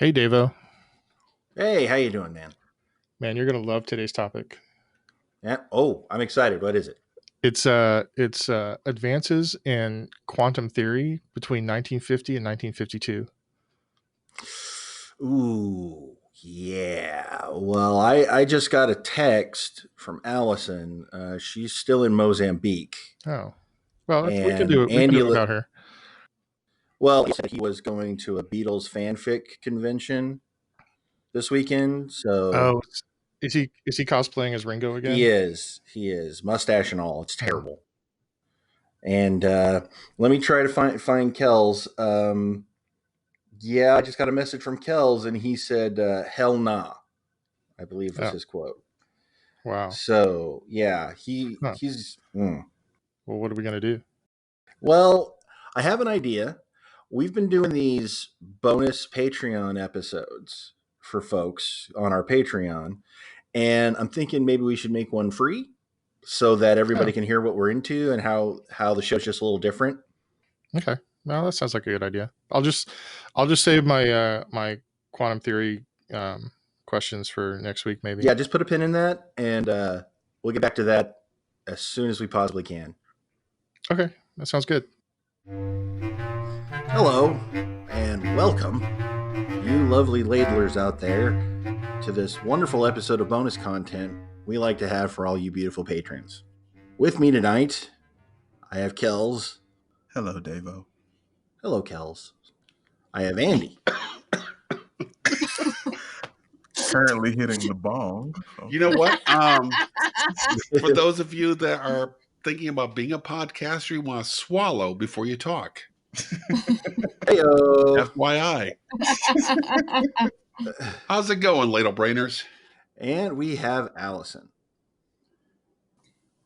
Hey, Davo. Hey, how you doing, man? Man, you're gonna love today's topic. Yeah. Oh, I'm excited. What is it? It's advances in quantum theory between 1950 and 1952. Ooh, yeah. Well, I just got a text from Allison. She's still in Mozambique, Oh, well, we can do and it. We can do it without her. well, he said he was going to a Beatles fanfic convention this weekend. So Oh, is he cosplaying as Ringo he again? is. He is mustache and all. It's Hmm. terrible. And let me try to find Kells. Yeah, I just got a message from Kells, and he said, "Hell nah." I believe was Oh, his quote. wow. So yeah, Huh. he's Well, what are we gonna do? well. I have an idea. We've been doing these bonus Patreon episodes for folks on our Patreon, and I'm thinking maybe we should make one free so that everybody Oh, can hear what we're into and how the show's just a little different. okay. Well, that sounds like a good idea. I'll just save my quantum theory questions for next week, maybe. Yeah, just put a pin in that, and we'll get back to that as soon as we possibly can. Okay, that sounds good. Hello, and welcome, you lovely ladlers out there, to this wonderful episode of bonus content we like to have for all you beautiful patrons. With me tonight, I have Kells. Hello, Davo. Hello, Kells. I have Andy. Currently hitting the bong. You know what? For those of you that are thinking about being a podcaster, you want to swallow before you talk. Heyo. FYI. How's it going, ladle brainers? And we have Allison.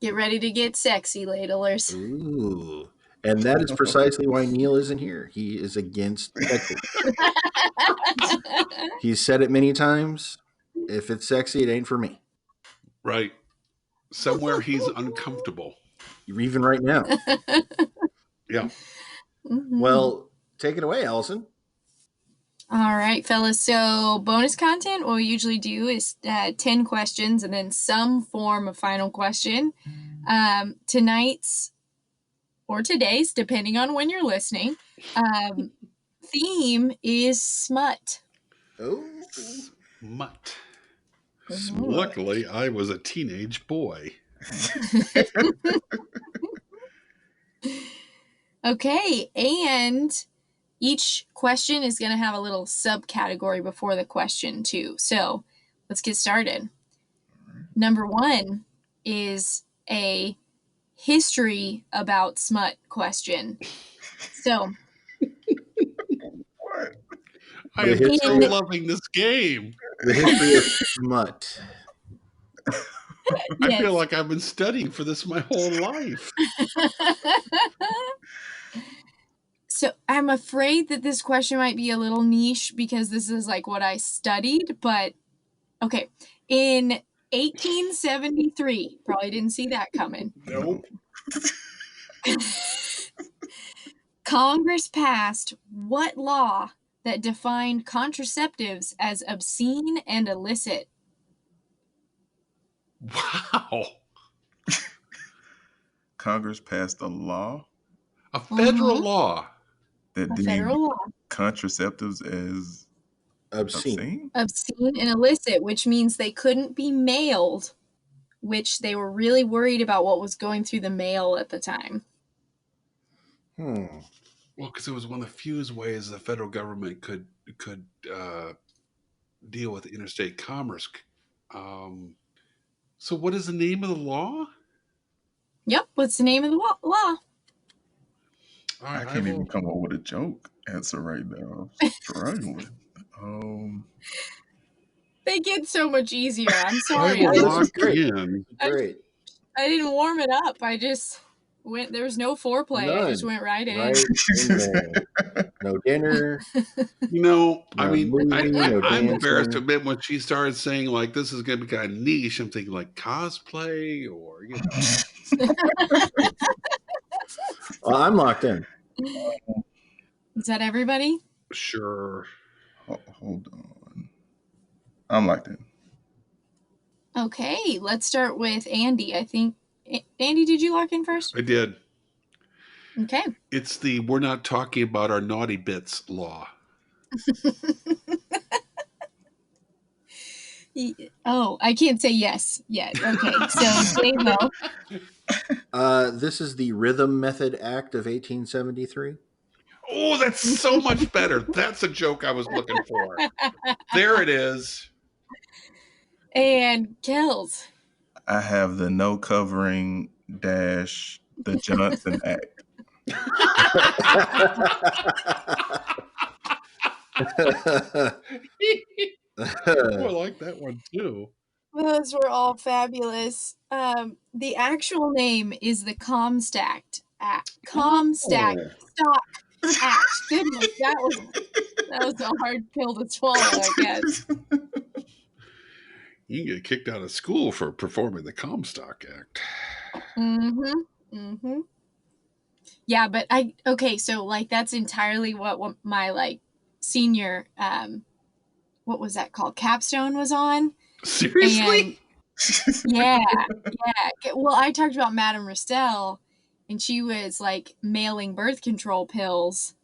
Get ready to get sexy, ladlers. Ooh. And that is precisely why Neil isn't here. He is against sexy. He's said it many times. If it's sexy, it ain't for me. Right. Somewhere he's uncomfortable. Even right now. Yeah. Mhm. Well, take it away, Allison. All right, fellas. So, bonus content, what we usually do is 10 questions and then some form of final question. Tonight's or today's, depending on when you're listening, theme is smut. Oh. Smut. Mhm. Luckily, I was a teenage boy. Okay, and each question is going to have a little subcategory before the question, too. So let's get started. Number 1 is a history about smut question. So What? I am The so history- loving this game. The history of smut. I feel like I've been studying for this my whole life. So I'm afraid that this question might be a little niche because this is like what I studied, but okay. In 1873, probably didn't see that coming. Nope. Congress passed what law that defined contraceptives as obscene and illicit? Wow. Congress passed a law A federal Mhm. law. that A deemed federal law. contraceptives as Obscene. Obscene and illicit, which means they couldn't be mailed, which they were really worried about what was going through the mail at the time. Hmm. Well, because it was one of the few ways the federal government could deal with interstate commerce. So, what is the name of the law? Yep, what's the name of the law? All I right, can't even come up with a joke answer right now. I'm struggling. They get so much easier. I'm I sorry. will Well, this is lock great. in. Great. I didn't warm it up. I just went. There was no foreplay. I just None. went right in. Right in there. No dinner. You know, No I mean, movie, no I'm embarrassed to dancing. admit when she started saying like this is going to be kind of niche. I'm thinking like cosplay or Well, I'm locked in. Is that everybody? sure. Hold I'm locked in. Okay, let's start with Andy. I think Andy, did you lock in first? I did. Okay. It's the we're not talking about our naughty bits law. Oh, I can't say yes yet. Okay, so Davo. This is the Rhythm Method Act of 1873. Oh, that's so much better. That's a joke I was looking for. There it is. And Kells. I have the no covering dash the Johnson Act. Oh, I like that one too. Those were all fabulous. The actual name is the Comstock Act. Comstock Act. Goodness, that was a hard pill to swallow, I guess. You can get kicked out of school for performing the Comstock Act. Mm-hmm. Yeah, but so like that's entirely what my senior what was that called? Capstone was on. Seriously? And, yeah. Well, I talked about Madame Restell, and she was like mailing birth control pills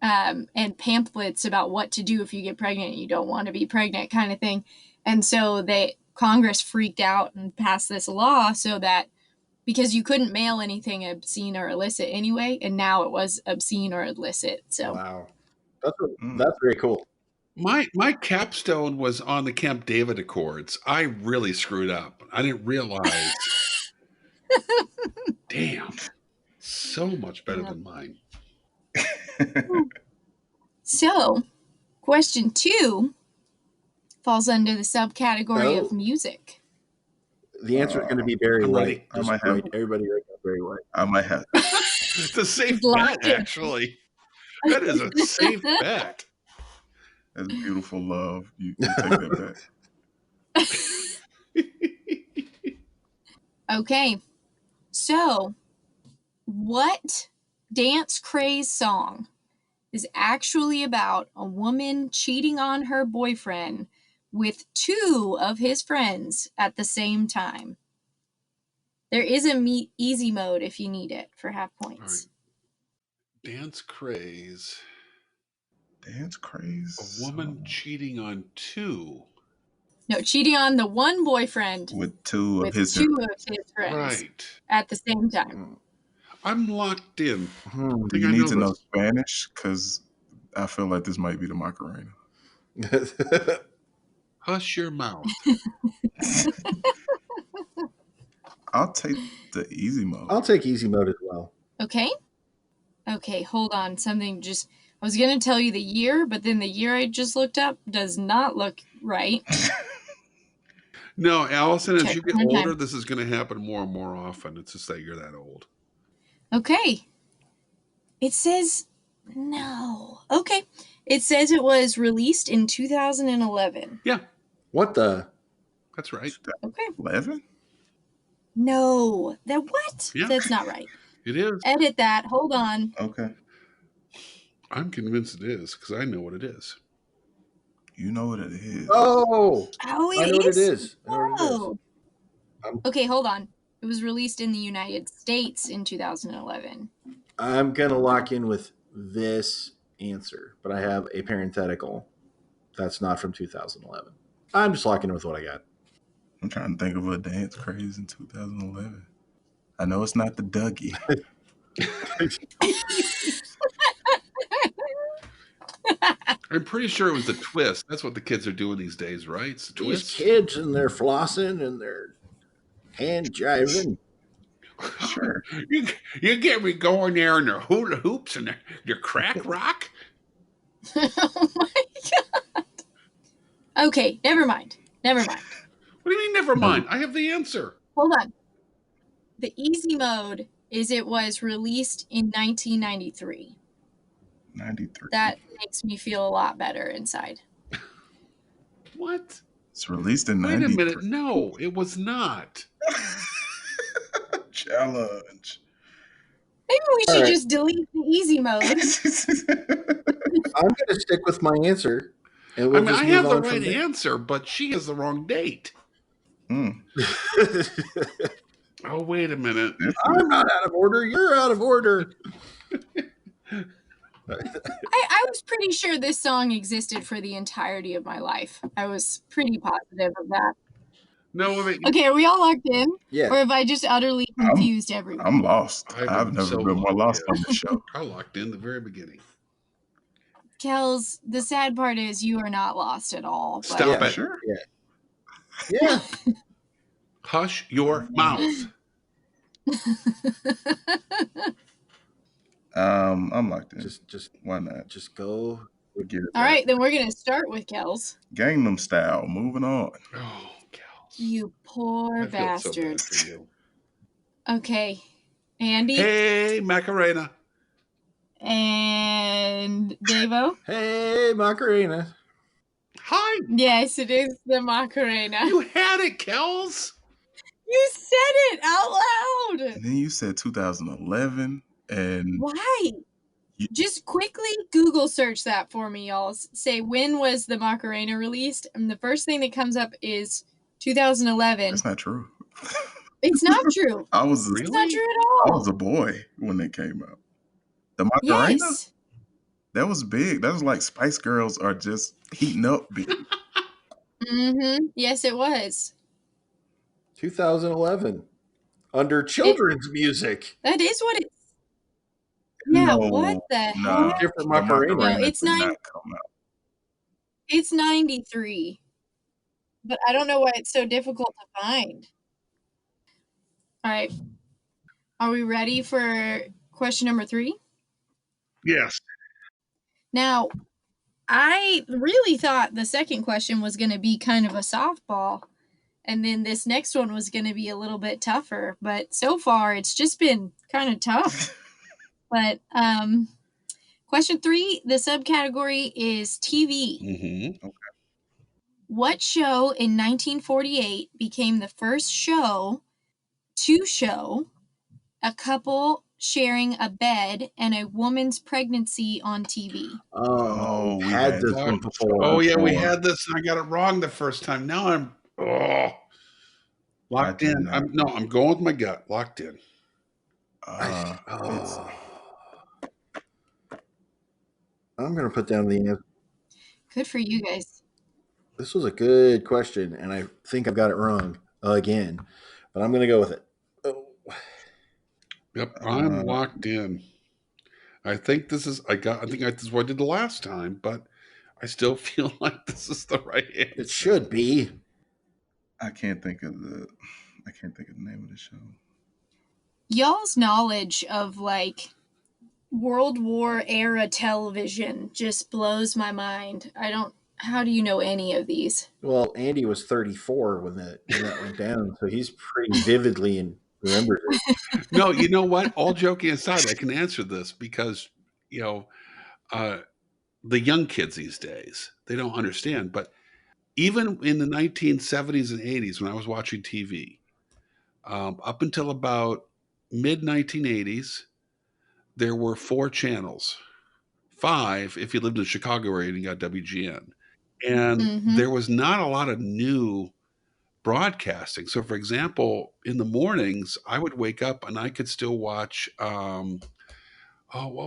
and pamphlets about what to do if you get pregnant and you don't want to be pregnant, kind of thing. And so Congress freaked out and passed this law so that because you couldn't mail anything obscene or illicit anyway, and now it was obscene or illicit. So wow, that's very cool. My capstone was on the Camp David Accords. I really screwed up. I didn't realize. Damn. So much better than mine. So, question 2 falls under the subcategory of music. The answer is going to be Barry White. I might have everybody right now, Barry White. I might have. It's a safe bet, actually. That is a safe bet. That's beautiful love. You can take that back. Okay. So, what dance craze song is actually about a woman cheating on her boyfriend with 2 of his friends at the same time? There is a easy mode if you need it for half points. Right. Dance craze. Dance craze. A woman cheating on 2. No, cheating on the one boyfriend with 2 of his friends right at the same time. I'm locked in. Do you need to know Spanish? Because I feel like this might be the Macarena. Hush your mouth. I'll take the easy mode. I'll take easy mode as well. Okay, hold on. I was going to tell you the year, but then the year I just looked up does not look right. No, Allison, as you get older, this is going to happen more and more often. It's just that you're that old. Okay. It says no. Okay. It says it was released in 2011. Yeah. What the? That's right. Okay. 11? No. What? Yeah. That's not right. It is. Edit that. Hold on. Okay. I'm convinced it is because I know what it is. You know what it is. Oh, I know what it is. Okay, hold on. It was released in the United States in 2011. I'm going to lock in with this answer, but I have a parenthetical that's not from 2011. I'm just locking in with what I got. I'm trying to think of a dance craze in 2011. I know it's not the Dougie. I'm pretty sure it was the twist. That's what the kids are doing these days, right? It's the twist. These kids and they're flossing and they're hand jiving. Sure. You get me going there in their hula hoops and their crack rock. Oh my god. Okay, never mind. What do you mean, never mind? I have the answer. Hold on. The easy mode is it was released in 1993. 93. That makes me feel a lot better inside. What? It's released in Wait 93. a minute. No, it was not. Challenge. Maybe we should just delete the easy mode. I'm going to stick with my answer. And we'll I mean, just I move have the on from right there. answer, but she has the wrong date. Mm. Oh, wait a minute. I'm not out of order. You're out of order. I was pretty sure this song existed for the entirety of my life. I was pretty positive of that. No, wait. Okay, are we all locked in? Yeah. Or have I just utterly confused everyone? I'm lost. I'm I've never so been more locked lost in. on the show. I locked in the very beginning. Kels, the sad part is you are not lost at all. But Stop Yeah, it. Sure. Yeah. Hush your mouth. I'm locked in. Just Why not? just go. We get it. All right, then we're going to start with Kels. Gangnam Style. Moving on. Oh, Kels. You poor I feel so bad bastard. for you. Okay, Andy Hey, Macarena. and Devo. Hey, Macarena. Hi. Yes, it is the Macarena. You had it, Kels. You said it out loud. And then you said 2011, and Why? You- Just quickly Google search that for me, y'all. Say, when was the Macarena released? And the first thing that comes up is 2011. that's not true. It's not true. I was It's not true at I all. was a boy when they came out. The Macarena, Yes. that was big. That was like Spice Girls are just heating up big. Mm-hmm. Yes, it was. 2011. Under children's music. That is what it's. Yeah, No, what the nah, heck? Different the Macarena. No, it's did nine- not come out. It's 93. But I don't know why it's so difficult to find. All right. Are we ready for question number 3? Yes. Now, I really thought the second question was going to be kind of a softball, and then this next one was going to be a little bit tougher, but so far it's just been kind of tough. But question 3, the subcategory is TV. Mm-hmm. What show in 1948 became the first show to show a couple sharing a bed and a woman's pregnancy on TV? Oh, we had had this that one before. Oh, yeah, we before. had this, and I got it wrong the first time. Now I'm locked I did in. not. I'm going with my gut. Locked in. It's I'm going to put down the answer. Good for you guys. This was a good question, and I think I've got it wrong again, but I'm going to go with it. Oh, Yep, I'm locked in. I think this is this is what I did the last time, but I still feel like this is the right answer. it should be. I can't think of the name of the show. Y'all's knowledge of like World War era television just blows my mind. How do you know any of these? Well, Andy was 34 when that went down, so he's pretty vividly and remembers it. No, you know what? All joking aside, I can answer this because, the young kids these days, they don't understand. But even in the 1970s and 80s, when I was watching TV, up until about mid-1980s, there were 4 channels. 5 if you lived in the Chicago area and you got WGN. And Mhm. there was not a lot of new broadcasting. So, for example, in the mornings, I would wake up and I could still watch, what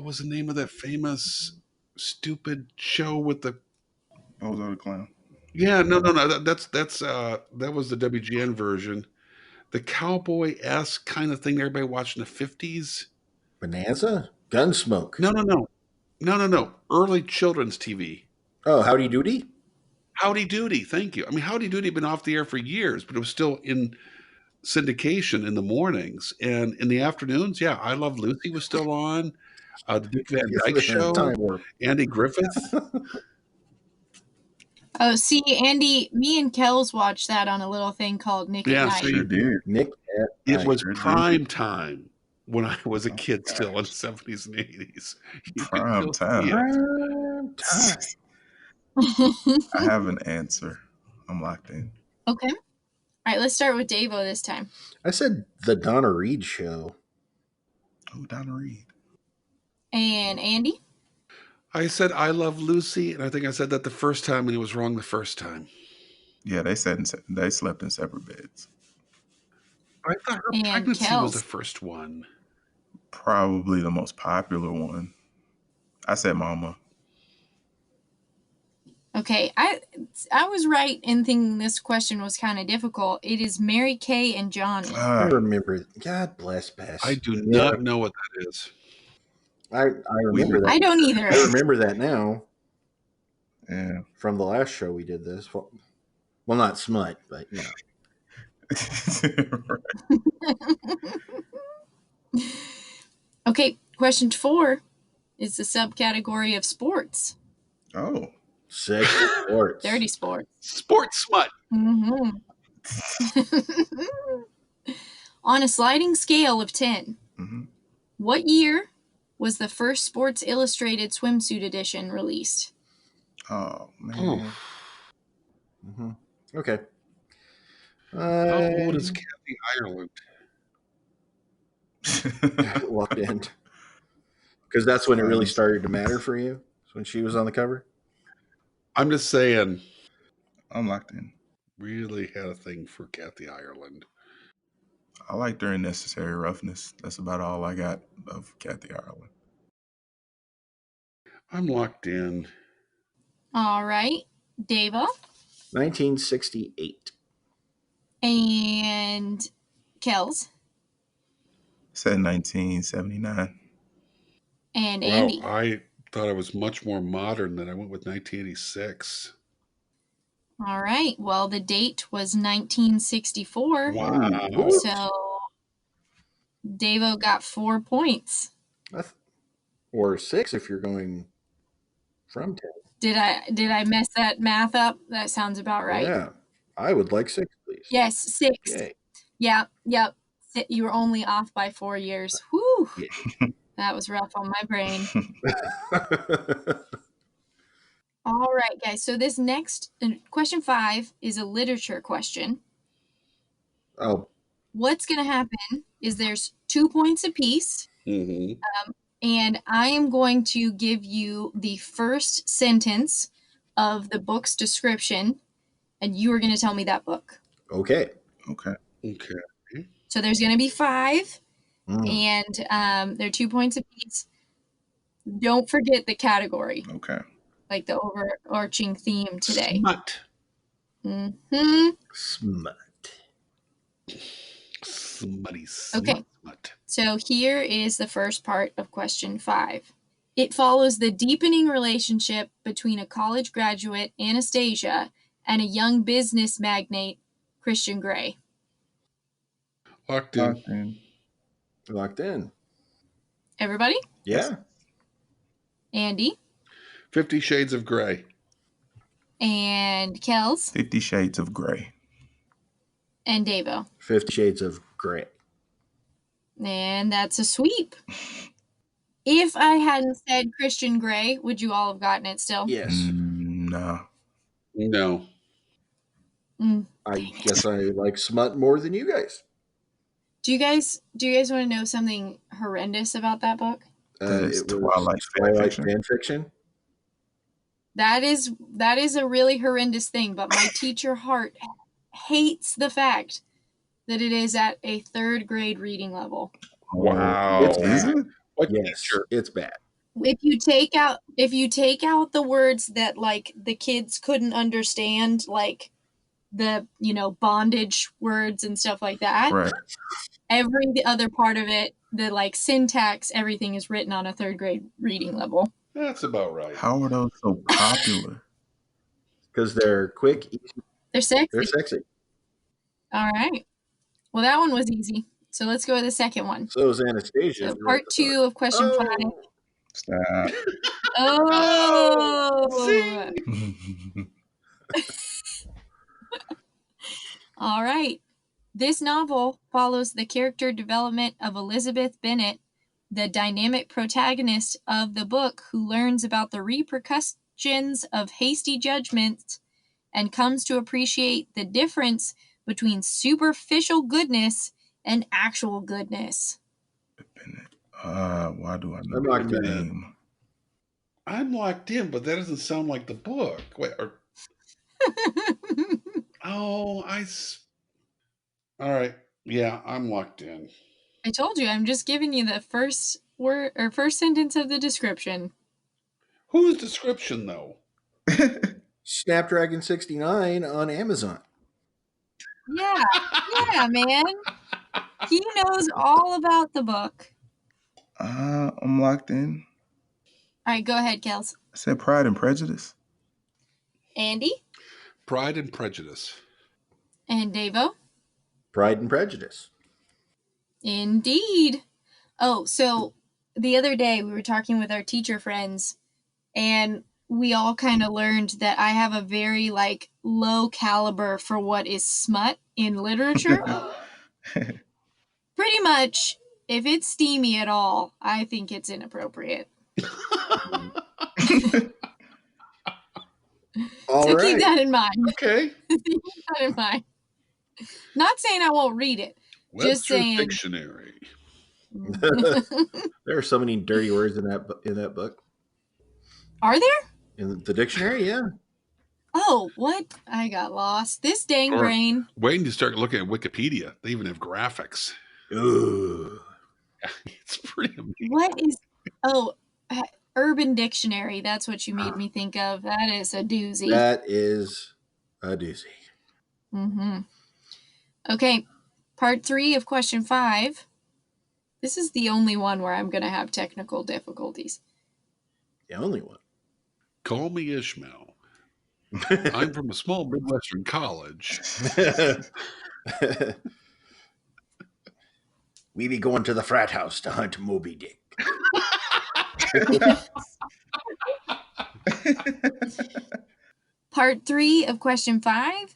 was the name of that famous stupid show with the Bozo the Clown. Yeah, no. That was the WGN version. The cowboy-esque kind of thing everybody watched in the 50s. Bonanza? Gunsmoke? No. Early children's TV. Oh, Howdy Doody? Howdy Doody, thank you. I mean, Howdy Doody had been off the air for years, but it was still in syndication in the mornings. And in the afternoons, yeah, I Love Lucy was still on. The Dick Van Dyke Show, Time warp. Andy Griffith. Oh, see, Andy, me and Kels watched that on a little thing called Nick Yeah, at Night. see, Sure did. Nick at It Night. was sure did. prime time when I was a kid gosh. still in the 70s and 80s. You could Prime still see time. it. Prime time. I have an answer. I'm locked in. Okay. All right, let's start with Davo this time. I said the Donna Reed show. Oh, Donna Reed. And Andy? I said I Love Lucy, and I think I said that the first time, and it was wrong the first time. Yeah, they slept in separate beds. I thought her And pregnancy was the Kels. first one. Probably the most popular one. I said Mama. Okay, I was right in thinking this question was kind of difficult. It is Mary Kay and Johnny. I remember. God bless Bess. I do not know what that is. I remember that. I don't either. I remember that now Yeah. from the last show we did this. Well, not smut, but you know. Okay, question 4 is the subcategory of sports. Oh. Sexy sports. Dirty sports. Sports smut. Mm-hmm. On a sliding scale of 10, what year was the first Sports Illustrated swimsuit edition released? Oh, man. Mm-hmm. Okay. How old is Kathy Ireland? Locked in. Because that's when it really started to matter for you. When she was on the cover. I'm just saying. I'm locked in. Really had a thing for Kathy Ireland. I liked her in Necessary Roughness. That's about all I got of Kathy Ireland. I'm locked in. All right, Deva. 1968. And Kels. Said 1979. And Andy. Well, I thought I was much more modern than I went with 1986. All right. Well, the date was 1964. Wow. So Devo got 4 points. Or 6 if you're going from 10. Did I mess that math up? That sounds about right. Yeah. I would like 6, please. Yes, 6. Yay. Yeah, yep. You were only off by 4 years. Whew. Yeah. That was rough on my brain. All right, guys. So this next question 5 is a literature question. Oh. What's going to happen is there's 2 points apiece. Mm-hmm. And I am going to give you the first sentence of the book's description, and you are going to tell me that book. Okay. So there's going to be 5, and they're 2 points apiece. Don't forget the category. Okay. Like the overarching theme today. Smut. Mm-hmm. Smut. Smutty smut. Okay. So here is the first part of question 5. It follows the deepening relationship between a college graduate, Anastasia, and a young business magnate, Christian Grey. Locked in. Locked in. Everybody? Yeah. Andy? 50 Shades of Grey. And Kels? 50 Shades of Grey. And Davo? 50 Shades of Grey. And that's a sweep. If I hadn't said Christian Grey, would you all have gotten it still? Yes. No. I guess I like smut more than you guys. Do you guys want to know something horrendous about that book? It's It was Twilight fan fiction. That is a really horrendous thing, but my teacher heart hates the fact that it is at a 3rd grade reading level. Wow. It's bad. What Yes, teacher? it's bad. If you take out the words that like the kids couldn't understand, like the bondage words and stuff like that, Right. every other part of it, the like syntax, everything is written on a 3rd grade reading level. That's about right. How are those so popular? Because they're quick, easy. They're sexy. They're sexy. All right. Well, that one was easy. So let's go to the second one. So is Anastasia. So part 2 of question 5. Stop. Oh. All right. This novel follows the character development of Elizabeth Bennet, the dynamic protagonist of the book who learns about the repercussions of hasty judgments and comes to appreciate the difference between superficial goodness and actual goodness. Why do I know I'm not the gonna- name? I'm locked in, but that doesn't sound like the book. Wait, all right. Yeah, I'm locked in. I told you, I'm just giving you the first word or first sentence of the description. Whose description, though? Snapdragon 69 on Amazon. Yeah, yeah, man. He knows all about the book. I'm locked in. All right, go ahead, Kels. I said Pride and Prejudice. Andy Pride and Prejudice. and Davo. Pride and Prejudice. Indeed. Oh, so the other day we were talking with our teacher friends, and we all kind of learned that I have a very like low caliber for what is smut in literature. Pretty much, if it's steamy at all, I think it's inappropriate. All So right. keep that in mind. Okay. Keep that in mind. Not saying I won't read it. Just Webster's saying. Dictionary. There are so many dirty words in that book. Are there? In the dictionary, yeah. Oh, what? I got lost. This dang Or- brain. Waiting to start looking at Wikipedia. They even have graphics. Ooh. It's pretty amazing. What is? Oh, Urban Dictionary. That's what you made me think of. That is a doozy. That is a doozy. Mm-hmm. Okay, part 3 of question 5. This is the only one where I'm going to have technical difficulties. The only one. Call me Ishmael. I'm from a small Midwestern college. We be going to the frat house to hunt Moby Dick. Part 3 of question 5.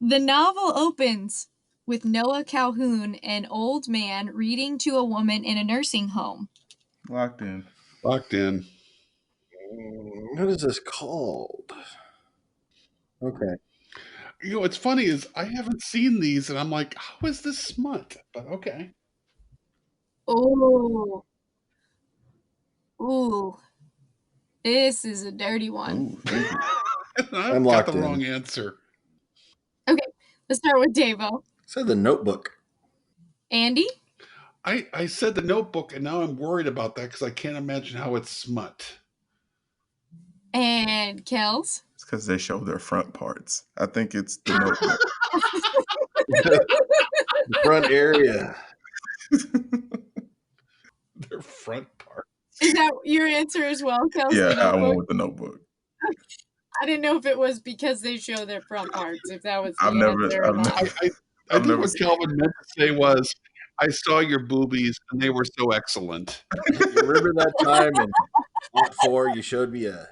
The novel opens with Noah Calhoun, an old man, reading to a woman in a nursing home. Locked in. Locked in. What is this called? Okay. You know, what's funny is I haven't seen these, and I'm like, how is this smut? But okay. Oh. Ooh. This is a dirty one. Ooh, thank you. I've I'm got locked the in. wrong answer. Let's start with Davo. Said the Notebook. Andy? I said the Notebook, and now I'm worried about that because I can't imagine how it's smut. And Kels? It's because they show their front parts. I think it's the Notebook. The front area. Their front part. Is that your answer as well, Kels? Yeah, The I went Notebook? with the Notebook. I didn't know if it was because they show their front parts, if that was the I've never- answer or I've not. never- I I've think never what seen- Calvin meant to say was, I saw your boobies, and they were so excellent. You remember that time in Part 4 you showed me a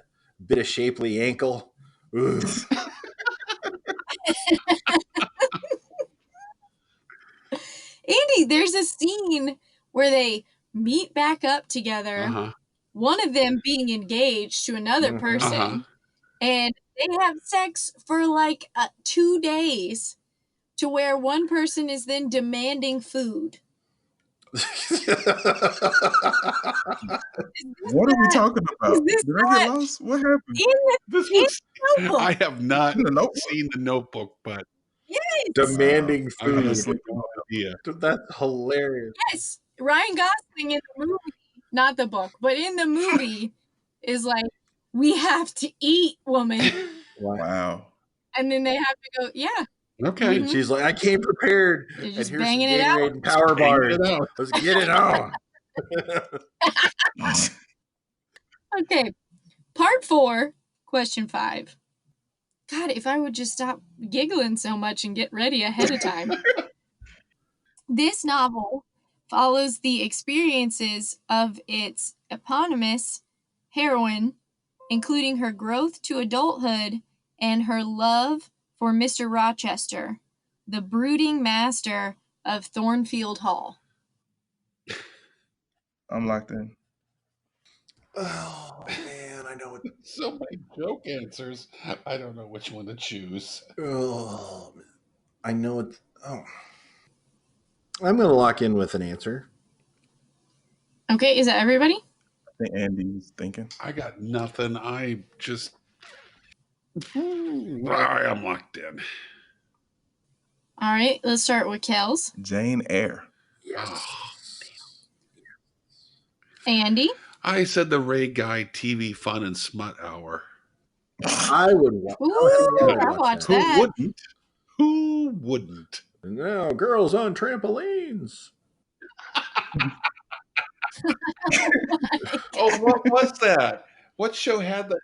bit of shapely ankle? Ooh. Andy, there's a scene where they meet back up together, Uh-huh. one of them being engaged to another Mhm. person, Uh-huh. and they have sex for like 2 days, to where one person is then demanding food. What are we talking about? Is this Did I get lost? What happened? This In was. Notebook. I have not The Notebook? seen the Notebook, but Demanding I have food. sleep. no idea. That's hilarious. Yes, Ryan Gosling in the movie, not the book, but in the movie, is like, we have to eat, woman. Wow. And then they have to go, yeah, Okay. Mhm. She's like, I came prepared. they're And just here's some banging it out. Gatorade and power Bang bars. it out. Let's get it on. Okay, part 4, question 5. God, if I would just stop giggling so much and get ready ahead of time. This novel follows the experiences of its eponymous heroine, including her growth to adulthood and her love for Mr. Rochester, the brooding master of Thornfield Hall. I'm locked in. Oh, man, I know what. So many joke answers. I don't know which one to choose. Oh, I know it. Oh. I'm going to lock in with an answer. Okay, is that everybody? think Andy's thinking. I got nothing. I am locked in. All right, let's start with Kels. Jane Eyre. Andy. I said the Ray Guy TV Fun and Smut Hour. I would watch. Ooh, I watched Who that. wouldn't? Who wouldn't? No, girls on trampolines. Oh, what was that? What show had that?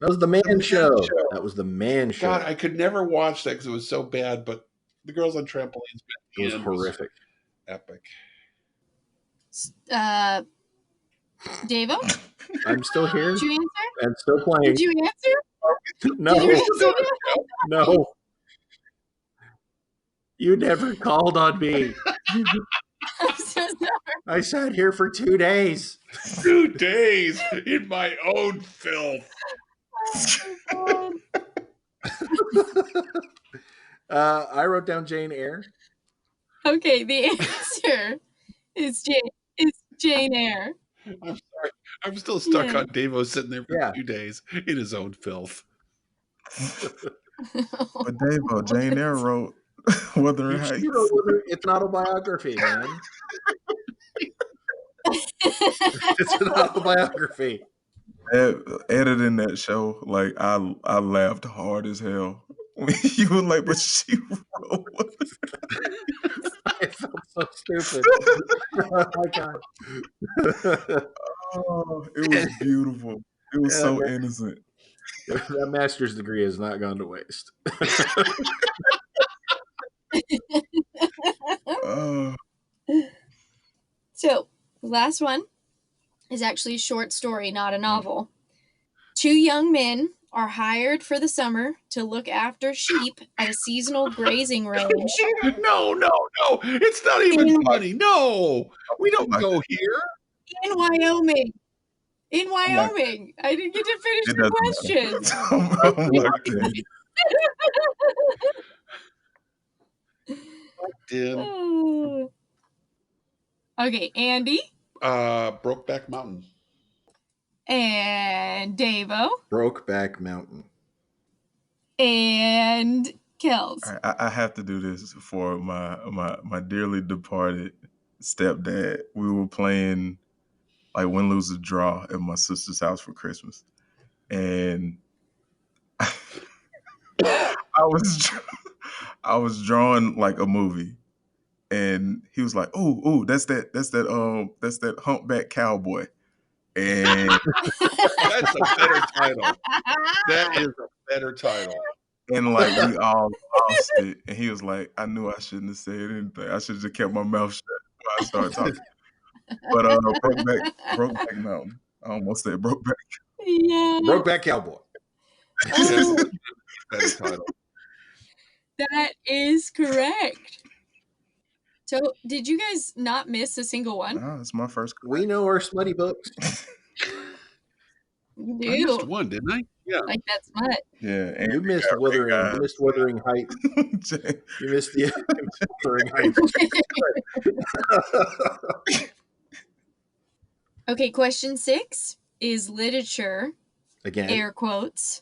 That was the Man Man Show. Show. That was the Man Show. God, I could never watch that because it was so bad. But the girls on trampolines it was horrific. Epic. Davo, I'm still here. did you answer? I'm still playing. Did you answer? No, Did you answer? no. You never called on me. I'm so sorry. I sat here for 2 days. 2 days in my own filth. Oh my God. I wrote down Jane Eyre. Okay, the answer is Jane Eyre. I'm sorry. I'm still stuck Yeah. on Davo sitting there for Yeah. 2 days in his own filth. But Davo, Jane Eyre wrote Wuthering Heights. It's an autobiography, man. It's an autobiography. Editing that show, like I laughed hard as hell. You were like, but she wrote. I felt so stupid. Oh my God. Oh, it was beautiful. It was so Yeah. innocent. That master's degree has not gone to waste. Oh, So, the last one is actually a short story, not a novel. 2 young men are hired for the summer to look after sheep at a seasonal grazing range. No. It's not even funny. No. We don't go here. In Wyoming. I didn't get to finish it the doesn't questions. matter. I'm locked in. In Oh. Okay, Andy Brokeback Mountain. and Davo Brokeback Mountain. and Kels. All right, I have to do this for my dearly departed stepdad. We were playing like win, lose, or draw at my sister's house for Christmas, and I was drawing like a movie, and he was like, "Oh, that's that humpback cowboy," and That's a better title. That is a better title. and like we all lost it, and he was like, "I knew I shouldn't have said anything. I should have just kept my mouth shut when I started talking." But Brokeback Mountain. I almost said Brokeback. Yeah. Brokeback Cowboy. Oh, Better title. that is correct. So, did you guys not miss a single one? Oh, it's my first. We know our smutty books. You I do. missed one, didn't I? Yeah. Like that smut. Yeah, and You missed Wuthering. You missed Wuthering Heights. You missed the Wuthering Heights. Okay, question 6 is literature, Again. air quotes.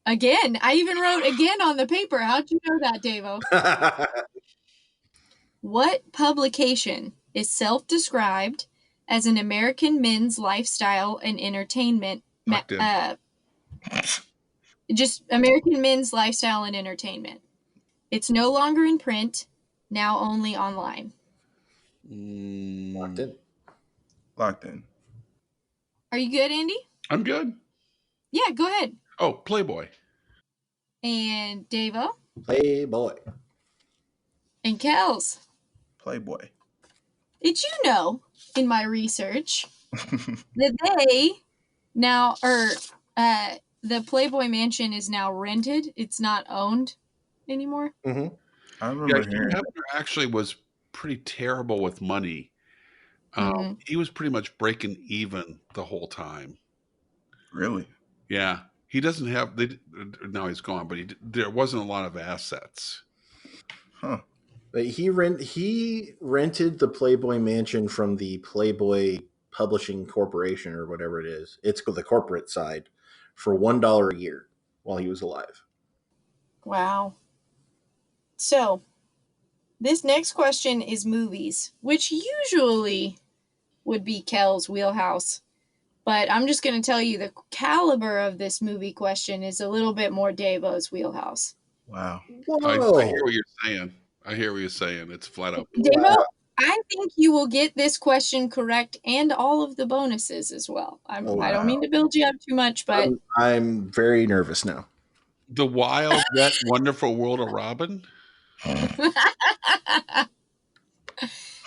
Again, I even wrote again on the paper. How'd you know that, Davo? What publication is self-described as an American men's lifestyle and entertainment? Locked in. Just American men's lifestyle and entertainment. It's no longer in print, now only online. Locked in. Locked in. Are you good, Andy? I'm good. Yeah, go ahead. Oh, Playboy. And Davo Playboy. and Kels. Playboy. Did you know, in my research, that they now the Playboy Mansion is now rented. It's not owned anymore. Mm-hmm. I remember Hugh hearing. Hefner actually was pretty terrible with money. Mhm. He was pretty much breaking even the whole time. Really? Yeah. He doesn't have, now he's gone, but there wasn't a lot of assets. Huh. But he rented the Playboy Mansion from the Playboy publishing corporation or whatever it is. It's the corporate side for $1 a year while he was alive. Wow. So, this next question is movies, which usually would be Kel's wheelhouse. But I'm just going to tell you the caliber of this movie question is a little bit more Devo's wheelhouse. Wow. I Whoa. hear what you're saying. I hear what you're saying. It's flat out. Devo, I think you will get this question correct and all of the bonuses as well. I don't mean to build you up too much, but I'm very nervous now. The Wild Yet Wonderful World of Robin?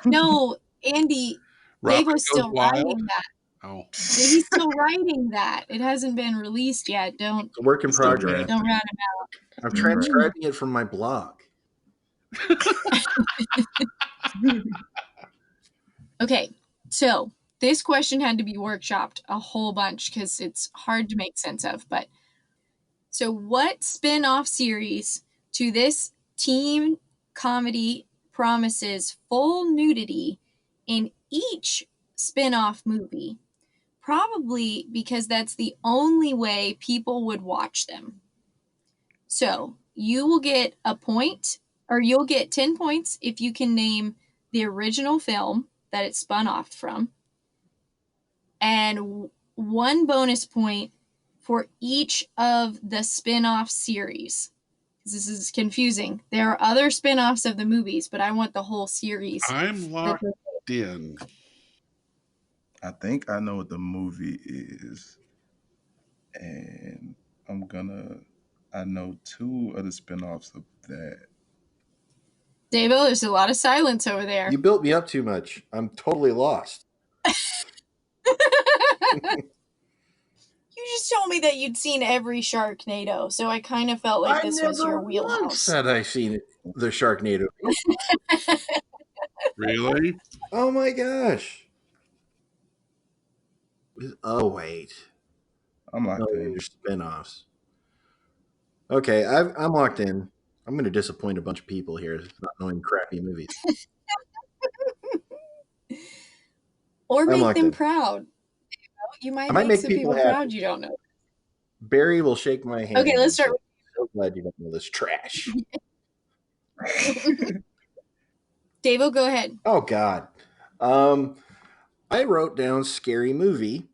no, Andy, Robin Devo's Goes still Wild? writing that. Oh. He's still writing that. It hasn't been released yet. Don't It's a work in Still progress. don't rat him out. I'm transcribing it from my blog. Okay, so this question had to be workshopped a whole bunch because it's hard to make sense of. But so, what spin-off series to this teen comedy promises full nudity in each spin-off movie? Probably because that's the only way people would watch them. So you will get a point, or you'll get 10 points if you can name the original film that it spun off from, and 1 bonus point for each of the spin-off series. This is confusing. There are other spin-offs of the movies, but I want the whole series. I'm locked in. I think I know what the movie is. And I know 2 of the spinoffs of that. Devo, there's a lot of silence over there. You built me up too much. I'm totally lost. You just told me that you'd seen every Sharknado, so I kind of felt like this was your wheelhouse. Said I seen the Sharknado. Really? Oh my gosh. Oh wait. I'm locked in. There's spinoffs. Okay, I'm locked in. I'm going to disappoint a bunch of people here, not knowing crappy movies. Or I'm make locked them in. proud. You might I might make make some people people happy. proud you don't know. Barry will shake my hand. Okay, let's start and say, so glad you don't know this trash. Devo, go ahead. Oh God. I wrote down scary movie,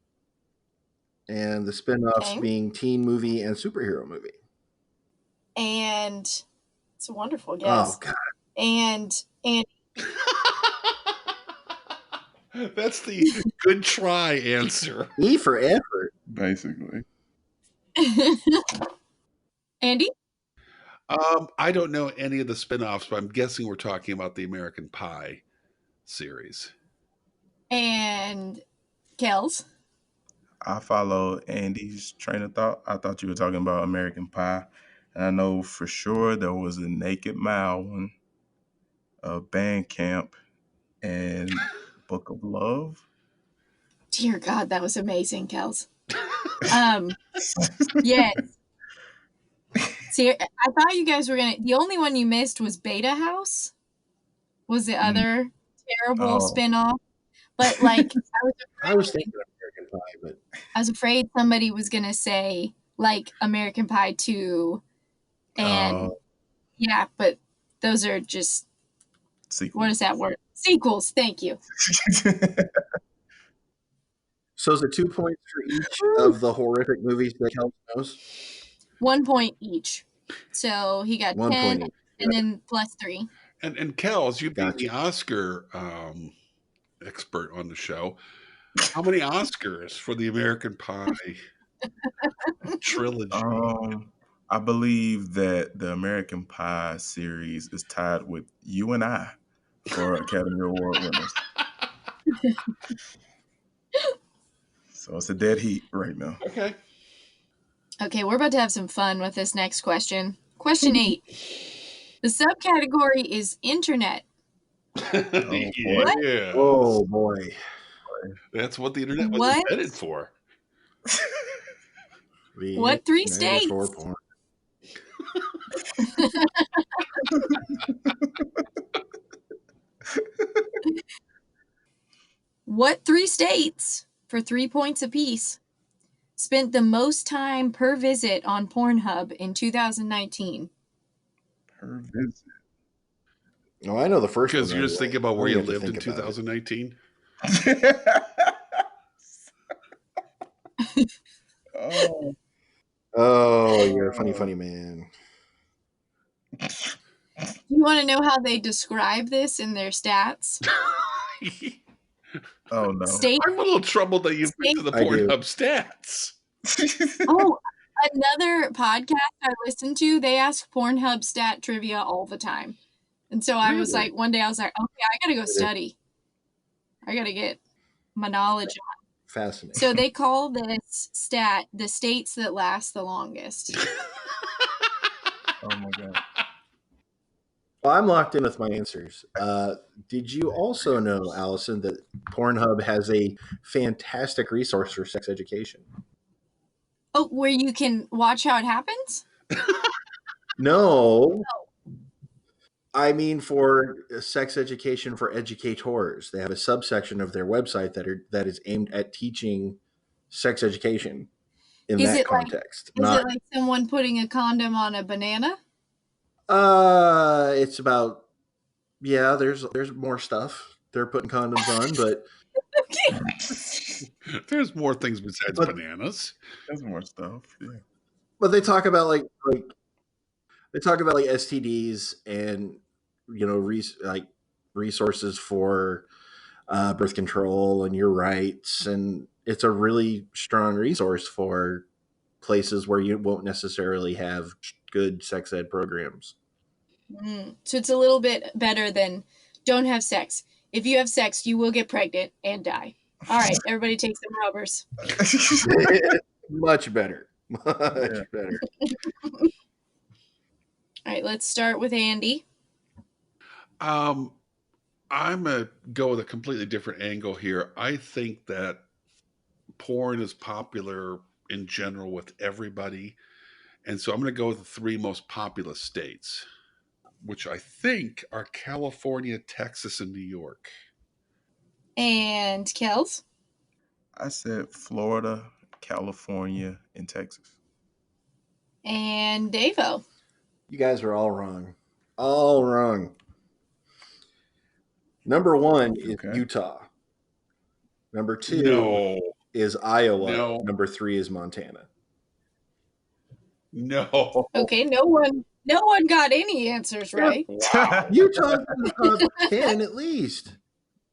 and the spin-offs Okay. being teen movie and superhero movie. And it's a wonderful guess. Oh God. And That's the good try answer. E for effort. Basically. Andy? I don't know any of the spin-offs, but I'm guessing we're talking about the American Pie series. And Kels? I follow Andy's train of thought. I thought you were talking about American Pie. And I know for sure there was a Naked Mile one, a Band Camp, and Book of Love. Dear God, that was amazing, Kels. Yes. See, I thought you guys were the only one you missed was Beta House. Was the other terrible spinoff. But like, I was thinking of American Pie, but I was afraid somebody was gonna say like American Pie 2, and yeah, but those are just sequels. What is that word? Sequels. Thank you. So is it 2 points for each of the horrific movies that Kells knows? 1 point each. So he got 1 10, point each. and then plus 3. And Kels, you being Gotcha. the Oscar expert on the show, how many Oscars for the American Pie trilogy? I believe that the American Pie series is tied with You and I for Academy Award winners. So it's a dead heat right now. Okay. Okay, we're about to have some fun with this next question. Question 8. The subcategory is internet. Yeah. Oh boy. That's what the internet was What? invented for. What 3 Internet states? for porn. What 3 states, for 3 points apiece, spent the most time per visit on Pornhub in 2019? Per visit. No, I know the first one. Because you're right just away. thinking about I where don't you have to lived in think about it. 2019. Oh. Oh, you're a funny man. Do you want to know how they describe this in their stats? Oh no. State. I'm a little troubled that you went to the I do. Pornhub stats. Oh, another podcast I listen to, they ask Pornhub stat trivia all the time. And so I was Really? like, one day I was like, okay, I got to go study. I got to get my knowledge on. Fascinating. So they call this stat the states that last the longest. Oh my god. Well, I'm locked in with my answers. Did you also know, Allison, that Pornhub has a fantastic resource for sex education? Oh, where you can watch how it happens? No. I mean, for sex education for educators, they have a subsection of their website that is aimed at teaching sex education in Is that it like- context. Is it like someone putting a condom on a banana? It's about there's more stuff they're putting condoms on, but There's more things besides But- bananas. There's more stuff. Yeah. but they talk about like STDs and resources for birth control and your rights, and it's a really strong resource for places where you won't necessarily have good sex ed programs. So it's a little bit better than don't have sex. If you have sex, you will get pregnant and die. All right, everybody take some rubbers. Much better. Much better. All right, let's start with Andy. I'm gonna go with a completely different angle here. I think that porn is popular in general with everybody, and so I'm gonna go with the 3 most populous states, which I think are California, Texas, and New York. And Kels. I said Florida, California, and Texas. And Davo. You guys are all wrong. All wrong. Number 1 is Okay. Utah. Number 2 No, is Iowa. No. Number 3 is Montana. no. Okay, no one got any answers right. Wow. Utah's in the top 10 at least.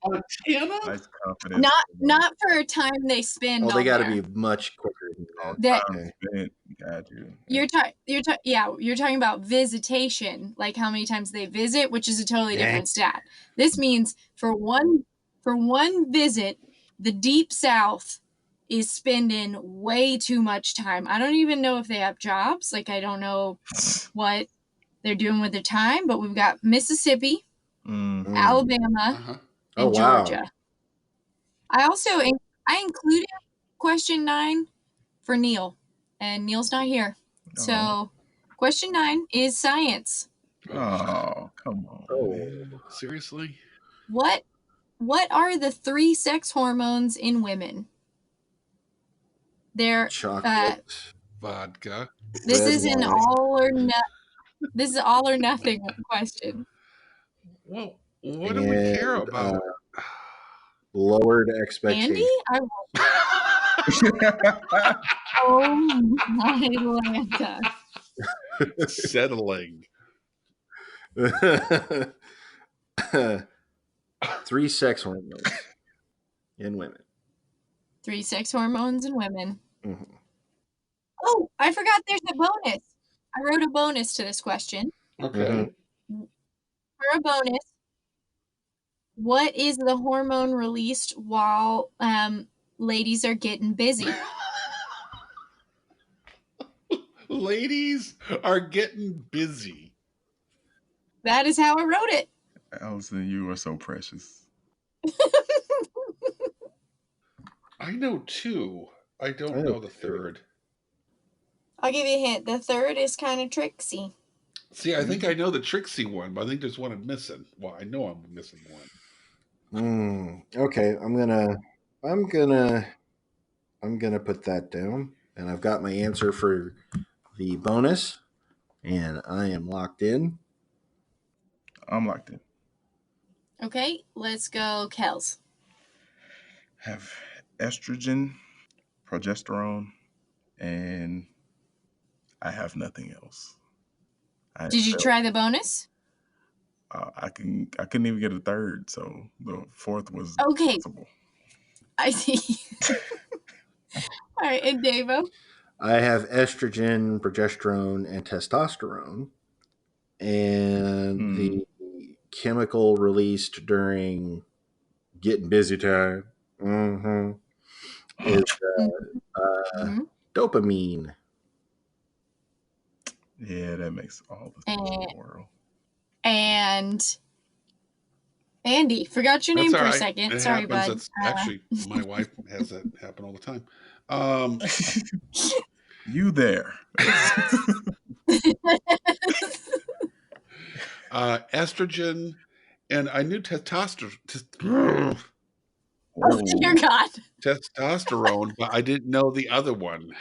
Montana? Nice confidence. Not for time they spend. Oh, they on got to there. be much quicker than that. That Okay. Got you. you're talking about visitation, like how many times they visit, which is a totally Yeah. different stat. This means for one visit, the Deep South is spending way too much time. I don't even know if they have jobs. Like, I don't know what they're doing with their time, but we've got Mississippi, Mm. Alabama, Uh-huh. Oh, and wow. Georgia. I also I included question 9 for Neil, and Neil's not here. So question 9 is science. Oh, come on. Oh. Man. Seriously? What are the 3 sex hormones in women? They're Chocolate. Vodka. this Red is an wine. all or this is all or nothing question. Well, what do we care And, about? Lowered expectations. Andy? Oh my Lanta. Settling. 3 sex hormones in women. 3 sex hormones in women. Mhm. Oh, I forgot there's a bonus. I wrote a bonus to this question. Okay. For a bonus, what is the hormone released while ladies are getting busy? Ladies are getting busy. That is how I wrote it. Allison, you are so precious. I know 2. I don't know the 3rd. I'll give you a hint. The 3rd is kind of tricksy. See, I think I know the Trixie one, but I think there's one I'm missing. Well, I know I'm missing one. Okay, I'm I'm gonna put that down, and I've got my answer for the bonus, and I am locked in. I'm locked in. Okay, let's go, Kels. Have estrogen, progesterone, and I have nothing else. Did you try the bonus? I couldn't even get a third, so the fourth was Okay. possible. I see. All right, and Davo? I have estrogen, progesterone, and testosterone, and the chemical released during getting busy time is dopamine. Yeah, that makes all the sense in the world. And Andy, forgot your name for a second. It Sorry, happens. bud. That's actually, my wife has that happen all the time. You there? Estrogen, and I knew testosterone. Oh dear God! Testosterone, but I didn't know the other one.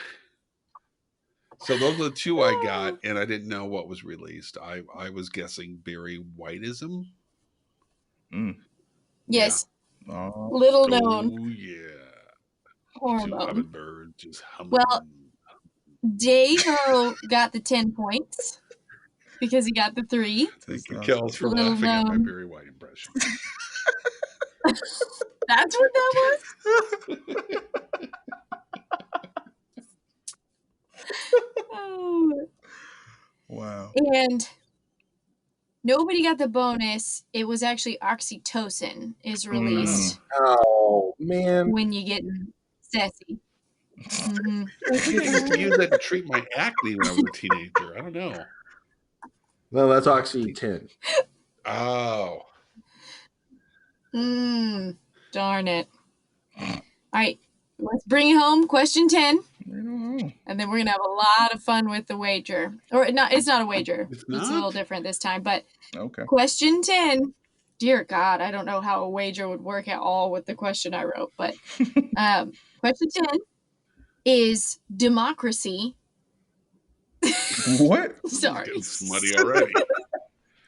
So those are the two I got, and I didn't know what was released. I was guessing Barry Whiteism. Yes. Yeah. Little known. Oh yeah. Hormone. Two hummingbirds just humming. Well, Davo got the 10 points because he got the 3. Thank you, Kels, for laughing at my Barry White impression. That's what that was? Oh. Wow. And nobody got the bonus. It was actually oxytocin is released. Oh, man. When you get sassy. I think I used to use that to treat my acne when I was a teenager. I don't know. No, that's Oxy-10. Oh. Darn it. All right. Let's bring it home. Question 10. And then we're going to have a lot of fun with the wager. Or not, it's not a wager. It's a little different this time. But question 10. Dear God, I don't know how a wager would work at all with the question I wrote. But question 10 is democracy. What? Sorry. Getting smutty already.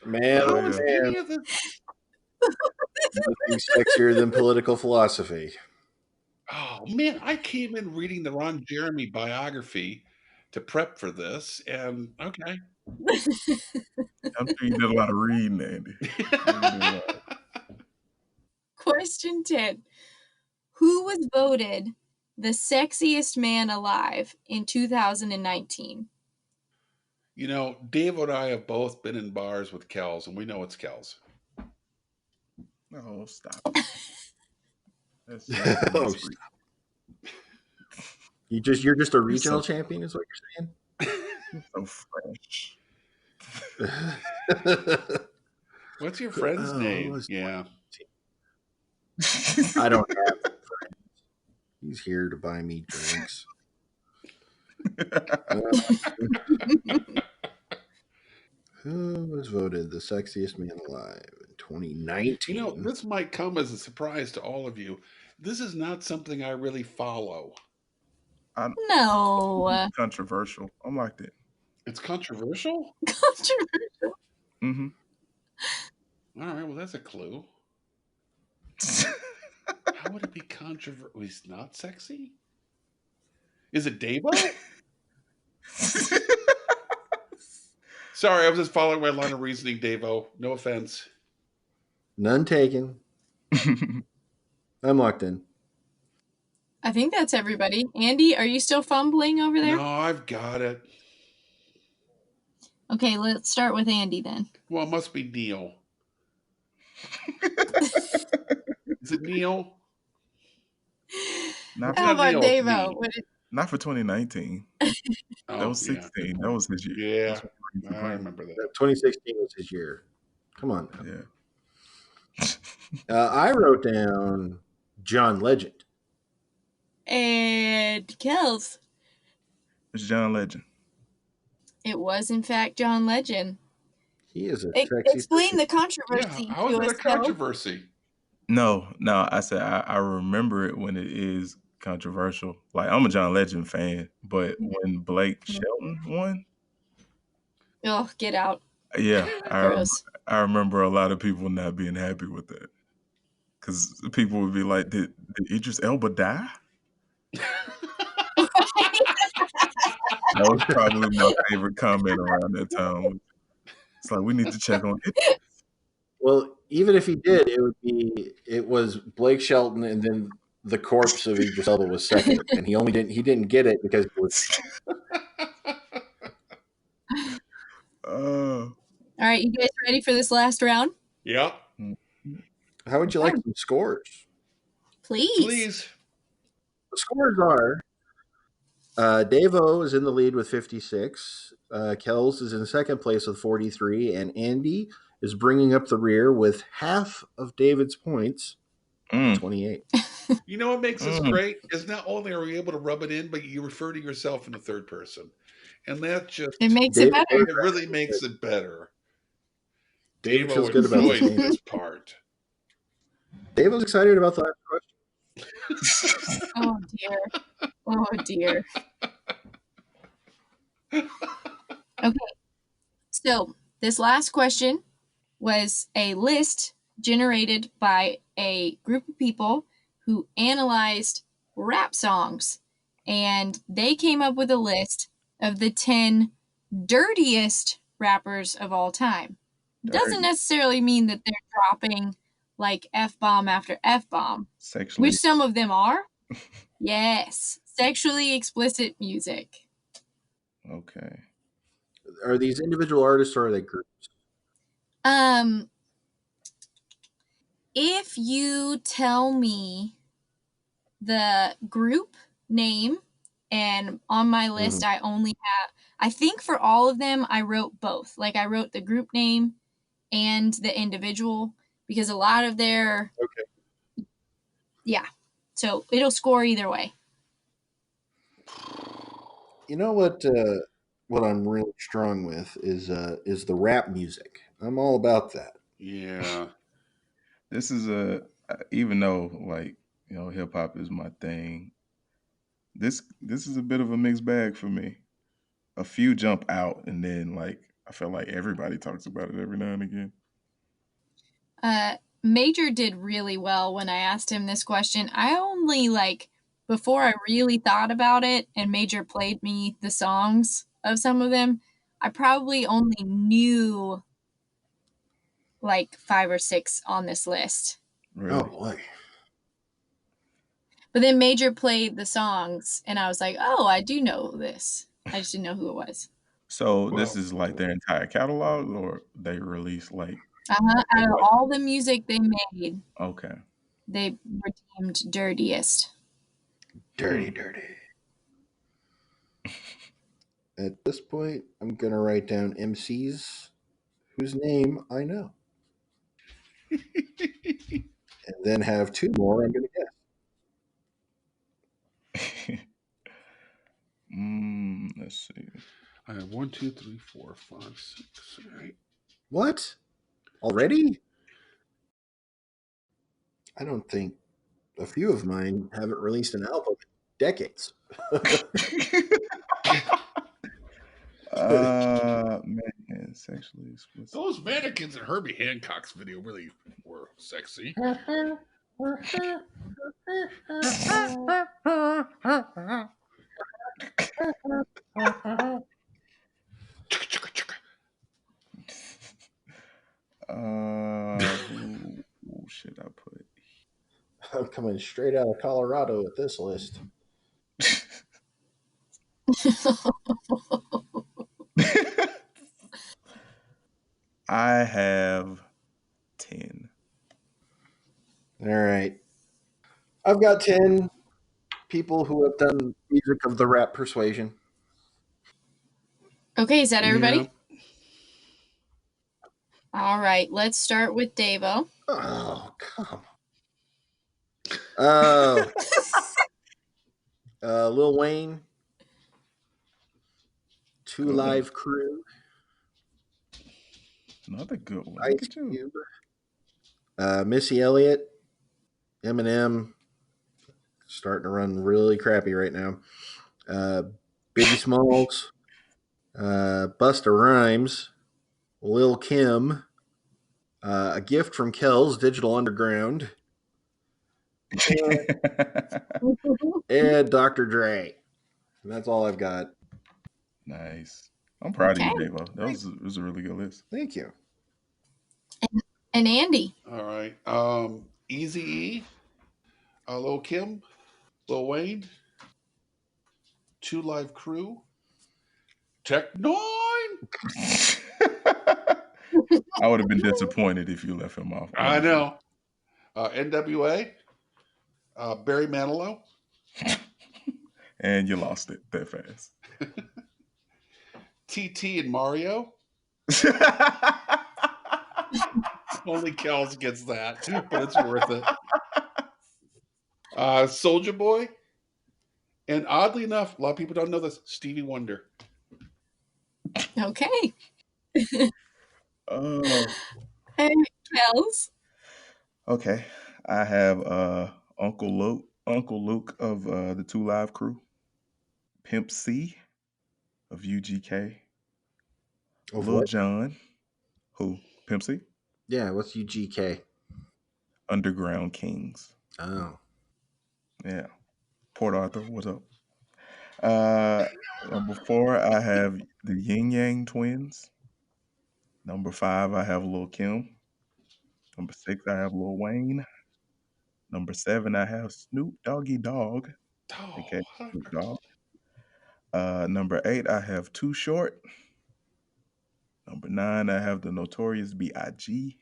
Man, nothing sexier than political philosophy. Oh, man, I came in reading the Ron Jeremy biography to prep for this, and okay. I'm sure you did a lot of reading, Andy. Question 10. Who was voted the sexiest man alive in 2019? You know, Dave and I have both been in bars with Kels, and we know it's Kels. Oh, stop. That's You're just a regional champion, is what you're saying? So fresh. What's your friend's name? Yeah. I don't have friends. He's here to buy me drinks. Who was voted the sexiest man alive in 2019? You know, this might come as a surprise to all of you. This is not something I really follow. No. Controversial. I'm like that. It's controversial? Controversial. Mm-hmm. All right, well, that's a clue. How would it be controversial? He's not sexy? Is it Davo? Sorry, I was just following my line of reasoning, Davo. No offense. None taken. I'm locked in. I think that's everybody. Andy, are you still fumbling over there? No, I've got it. Okay, let's start with Andy then. Well, it must be Neil. Is it Neil? How about Davo? Not for 2019. That was 16. Yeah. That was his year. Yeah, I remember that. 2016 was his year. Come on now. Yeah. I wrote down John Legend. And Kels. It's John Legend. It was, in fact, John Legend. He is a sexy. Explain the controversy. Yeah, how is that a controversy? No, I said I remember it when it is controversial. Like I'm a John Legend fan, but when Blake Shelton won, Oh, get out. yeah, Gross. I remember a lot of people not being happy with that because people would be like, "Did Idris Elba die?" That was probably my favorite comment around that time. It's like we need to check on it. Well, even if he did, it was Blake Shelton, and then the corpse of Idris Elba was second, and he didn't get it because he was. All right, you guys ready for this last round? Yep. How would you like some scores? Please. The scores are Davo is in the lead with 56. Kells is in second place with 43. And Andy is bringing up the rear with half of David's points, 28. You know what makes this great is not only are we able to rub it in, but you refer to yourself in the third person. And that just It makes it better. It really makes it better. David feels Davo good about enjoyed this part. Davo's excited about the last question. Oh dear. Oh dear. Okay. So this last question was a list generated by a group of people who analyzed rap songs. And they came up with a list of the 10 dirtiest rappers of all time. Doesn't necessarily mean that they're dropping like F-bomb after F-bomb. Sexually. Which some of them are. Yes. Sexually explicit music. Okay. Are these individual artists or are they groups? If you tell me the group name, and on my list I only have, I think for all of them I wrote both. Like I wrote the group name and the individual because a lot of their so it'll score either way. You know what I'm really strong with is the rap music. I'm all about that. Yeah. This is even though like, you know, hip hop is my thing. This is a bit of a mixed bag for me. A few jump out, and then like I feel like everybody talks about it every now and again. Major did really well when I asked him this question. I only before I really thought about it and Major played me the songs of some of them, I probably only knew like 5 or 6 on this list. Really? Oh boy. But then Major played the songs and I was like, oh, I do know this. I just didn't know who it was. So this is like their entire catalog, or they release like out of all the music they made, okay, they were deemed dirtiest. Dirty. At this point, I'm gonna write down MCs whose name I know, and then have 2 more I'm gonna guess. Let's see. I have 1, 2, 3, 4, 5, 6. All right. What? Already? I don't think a few of mine haven't released an album in decades. Man, sexually explicit. Those mannequins in Herbie Hancock's video really were sexy. Who should I put? I'm coming straight out of Colorado with this list. I have 10. All right. I've got 10 people who have done music of the rap persuasion. Okay, is that everybody? Yeah. All right, let's start with Davo. Oh, come on. Lil Wayne, 2 Live Crew, Another good one. Ice Cube, Missy Elliott, Eminem, starting to run really crappy right now. Biggie Smalls, Busta Rhymes, Lil Kim, A Gift from Kells, Digital Underground, and Dr. Dre. And that's all I've got. Nice. I'm proud of you, Okay. Davo. That was a really good list. Thank you. And Andy. All right. Easy E, Lil Kim, Lil Wayne, 2 Live Crew, Tech Nine. I would have been disappointed if you left him off. I know. NWA, Barry Manilow, And you lost it that fast. TT and Mario. Only Kells gets that, but it's worth it. Soldier Boy, and oddly enough, a lot of people don't know this, Stevie Wonder. Okay. Oh, And Kells. okay. I have Uncle Luke of the 2 Live Crew, Pimp C of UGK, Of Lil what? Jon, who? Pimp C? Yeah, what's UGK? Underground Kings. Oh. Yeah. Port Arthur, what's up? Number 4, I have the Yin Yang Twins. Number 5, I have Lil Kim. Number 6, I have Lil Wayne. Number 7, I have Snoop Doggy Dogg, aka Snoop Dogg. Number 8, I have Too Short. Number 9, I have the Notorious B.I.G.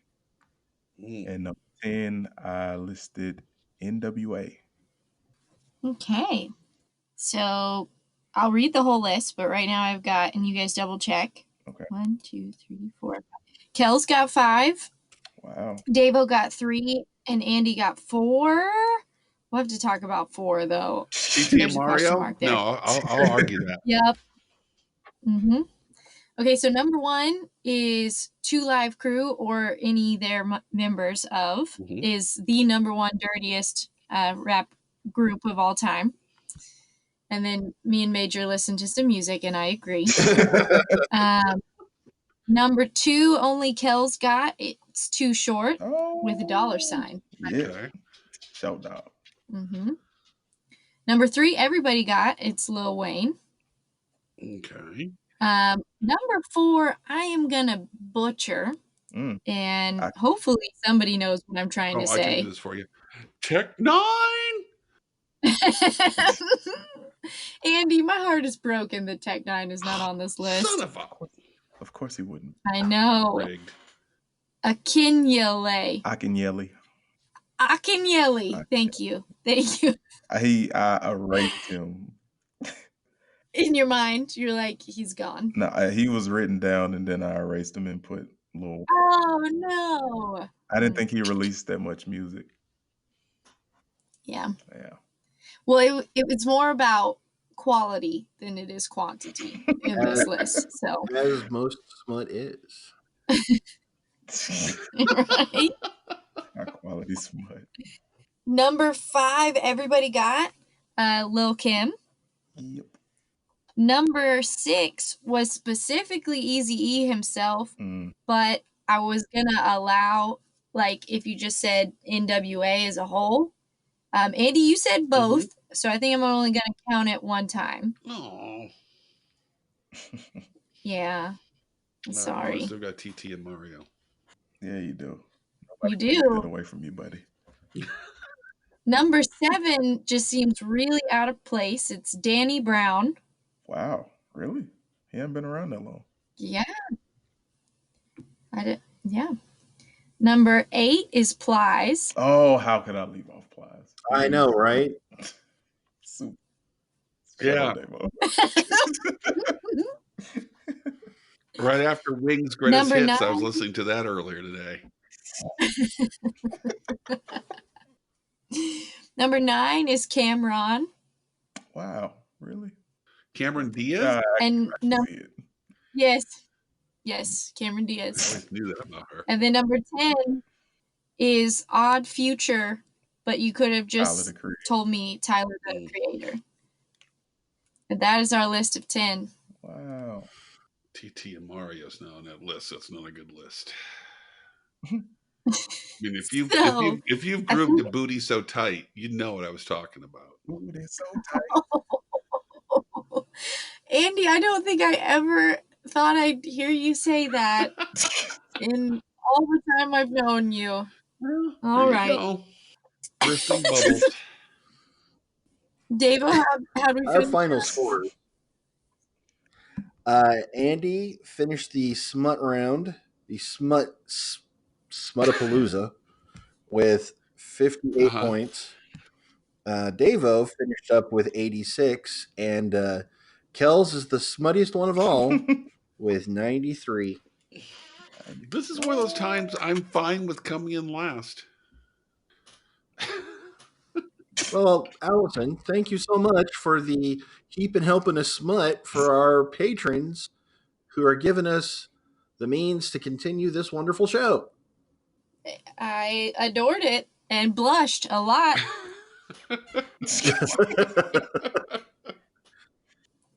And number 10, I listed NWA. Okay. So I'll read the whole list, but right now I've got, and you guys double check. Okay. 1, 2, 3, 4, 5. Kells got 5. Wow. Davo got 3, and Andy got 4. We'll have to talk about 4 though. TT and There's a question Mario? mark there. No, I'll argue that. Yep. Mm-hmm. Okay, so number 1 is 2 Live Crew, or any their members of, is the number 1 dirtiest rap group of all time. And then me and Major listen to some music, and I agree. Number 2, only Kells got. It's Too Short with a $sign. Yeah. Okay. Shout out. Mm-hmm. Number 3, everybody got. It's Lil Wayne. Okay. Number 4, I am gonna butcher, and hopefully somebody knows what I'm trying to I say. can do this for you. Tech Nine. Andy, my heart is broken that Tech Nine is not on this list. Son of a. Of course he wouldn't. I know. Rigged. Akinyele. Akinyele. Thank you. I erased him. In your mind, you're like, he's gone. No, he was written down, and then I erased him and put Lil. Oh no! I didn't think he released that much music. Yeah. Yeah. Well, it was more about quality than it is quantity in this list. So as most smut is. Right? High quality smut. Number 5, everybody got Lil Kim. Yep. Number 6 was specifically Eazy-E himself, but I was gonna allow, like, if you just said NWA as a whole. Andy, you said both, so I think I'm only gonna count it one time. Oh. Yeah. I'm sorry. I still got TT and Mario. Yeah, you do. You Take do. it away from you, buddy. Number 7 just seems really out of place. It's Danny Brown. Wow, really? He hasn't been around that long. Yeah. Yeah. Number 8 is Plies. Oh, how could I leave off Plies? I know, right? Yeah. Right after Wings' greatest Number hits, 9. I was listening to that earlier today. Number 9 is Cameron. Wow, really? Cameron Diaz? And yes, Cameron Diaz. I always knew that about her. And then number 10 is Odd Future but you could have Tyler, just the Creator. told me Tyler, the Creator. And that is our list of 10. Wow. TT and Mario's now on that list. That's not a good list. I mean, if you've groomed your booty so tight, you'd know what I was talking about. Ooh, that's so tight. Andy, I don't think I ever thought I'd hear you say that in all the time I've known you. All right. Bursting bubbles. Dave, how do we Our finish final this? score. Andy finished the smut round, the Smutapalooza, with 58 points. Davo finished up with 86, and Kells is the smuttiest one of all with 93. This is one of those times I'm fine with coming in last. Well, Allison, thank you so much for the keeping helping us smut for our patrons who are giving us the means to continue this wonderful show. I adored it and blushed a lot.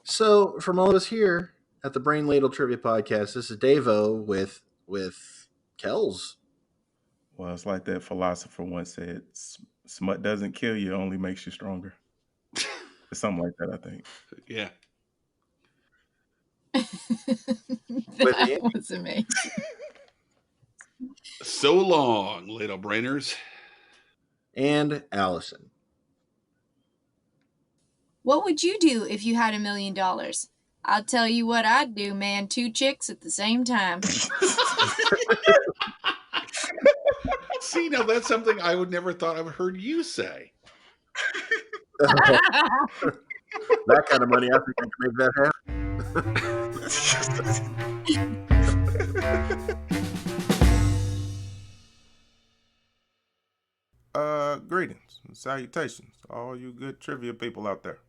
So, from all of us here at the Brain Ladle Trivia Podcast, this is Davo with Kells. Well, it's like that philosopher once said, smut doesn't kill you, only makes you stronger. Something like that, I think. Yeah. That was amazing. So long, Ladle Brainers. And Allison. What would you do if you had $1 million? I'll tell you what I'd do, man. 2 chicks at the same time. See, now that's something I would never thought I've heard you say. That kind of money, I think I can make that happen. Greetings and salutations to all you good trivia people out there.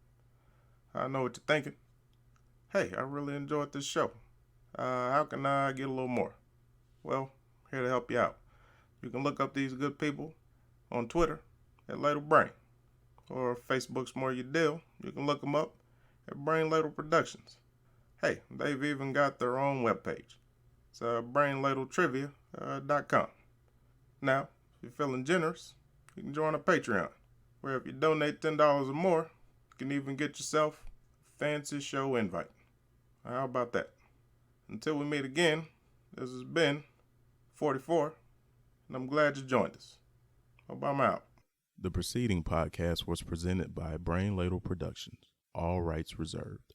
I know what you're thinking. Hey, I really enjoyed this show. How can I get a little more? Well, here to help you out. You can look up these good people on Twitter at Ladle Brain, or if Facebook's more your deal, you can look them up at Brain Ladle Productions. Hey, they've even got their own webpage. It's brainladletrivia.com. Now, if you're feeling generous, you can join a Patreon, where if you donate $10 or more, you can even get yourself a fancy show invite. How about that? Until we meet again, this has been 44, and I'm glad you joined us. Hope I'm out. The preceding podcast was presented by Brain Ladle Productions. All rights reserved.